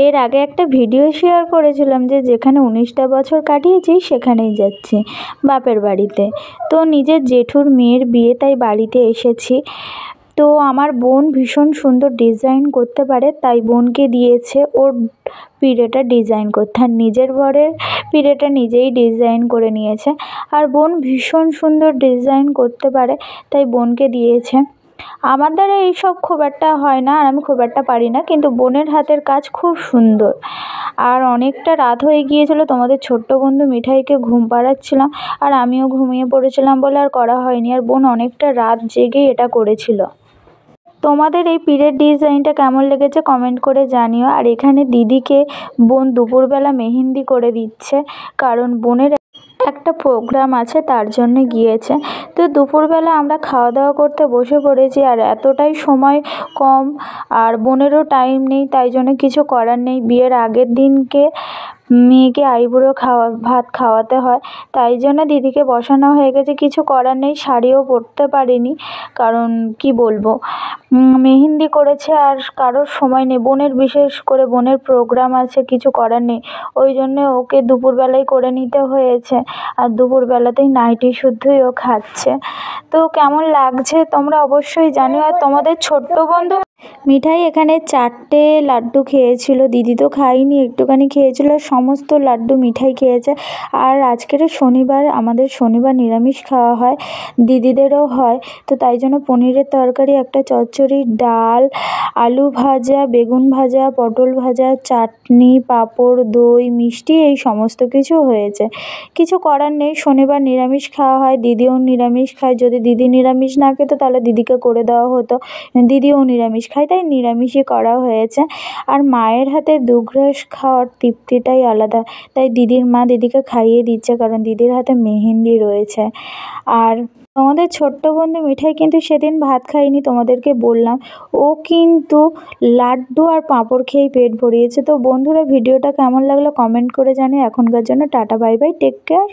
এর আগে একটা ভিডিও শেয়ার করেছিলাম যে যেখানে 19টা বছর কাটিয়েছি সেখানেই যাচ্ছি, বাপের বাড়িতে। তো নিজের জেঠুর মেয়ের বিয়ে, তাই বাড়িতে এসেছি। তো আমার বোন ভীষণ সুন্দর ডিজাইন করতে পারে, তাই বোনকে দিয়েছে ওর পিড়েটা ডিজাইন করতে, আর নিজের বরের পিড়েটা নিজেই ডিজাইন করে নিয়েছে। আর বোন ভীষণ সুন্দর ডিজাইন করতে পারে, তাই বোনকে দিয়েছে। আমার দ্বারা এইসব খুব একটা হয় না, আর আমি খুব একটা পারি না, কিন্তু বোনের হাতের কাজ খুব সুন্দর। আর অনেকটা রাত হয়ে গিয়েছিল, তোমাদের ছোট্ট বন্ধু মিঠাইকে ঘুম পাড়াচ্ছিলাম, আর আমিও ঘুমিয়ে পড়েছিলাম বলে আর করা হয়নি। আর বোন অনেকটা রাত জেগেই এটা করেছিল। তোমাদের এই পিড়ের ডিজাইনটা কেমন লেগেছে কমেন্ট করে জানিও। আর এখানে দিদিকে বোন দুপুরবেলা মেহেন্দি করে দিচ্ছে, কারণ বোনের একটা প্রোগ্রাম আছে, তার জন্য গিয়েছে। তো দুপুরবেলা আমরা খাওয়া দাওয়া করতে বসে পড়েছি, আর এতটাই সময় কম, আর বোনেরও টাইম নেই, তাই জন্য কিছু করার নেই। বিয়ের আগের দিনকে মেয়েকে আইবুড়ো ভাত খাওয়াতে হয়, তাই জন্য দিদিকে বসানো হয়ে গেছে। কিছু করার নেই, শাড়িও পরতে পারিনি, কারণ কি বলবো, মেহেন্দি করেছে আর কারোর সময় নেই। বোনের বিশেষ করে বোনের প্রোগ্রাম আছে, কিছু করার নেই, ওই জন্য ওকে দুপুরবেলায় করে নিতে হয়েছে। আর দুপুরবেলাতেই নাইটি শুদ্ধই ও খাচ্ছে। তো কেমন লাগছে তোমরা অবশ্যই জানিও। আর তোমাদের ছোট্ট বন্ধু মিঠাই এখানে 4টে লাড্ডু খেয়েছিল, দিদি তো খায়নি, একটুখানি খেয়েছিল। সমস্ত লাড্ডু মিঠাই খেয়েছে। আর আজকের শনিবার, আমাদের শনিবার নিরামিষ খাওয়া হয়, দিদিদেরও হয়। তো তাই জন্য পনিরের তরকারি, একটা চচ্চড়ি, ডাল, আলু ভাজা, বেগুন ভাজা, পটল ভাজা, চাটনি, পাঁপড়, দই, মিষ্টি, এই সমস্ত কিছু হয়েছে। কিছু করার নেই, শনিবার নিরামিষ খাওয়া হয়, দিদিও নিরামিষ খায়। যদি দিদি নিরামিষ না খেত তাহলে দিদিকে করে দেওয়া হতো, দিদিও নিরামিষ খায়, তাই নিরামিষই করা হয়েছে। আর মায়ের হাতে দুগ্রাস খাওয়ার তৃপ্তিটাই আলাদা, তাই দিদির মা দিদিকে খাইয়ে দিচ্ছে, কারণ দিদির হাতে মেহেন্দি রয়েছে। আর তোমাদের ছোট্ট বন্ধু মিঠাই কিন্তু সেদিন ভাত খায়নি, তোমাদেরকে বললাম। ও কিন্তু লাড্ডু আর পাঁপড় খেয়েই পেট ভরিয়েছে। তো বন্ধুরা, ভিডিওটা কেমন লাগলো কমেন্ট করে জানিও। এখনকার জন্য tata, bye bye, take care.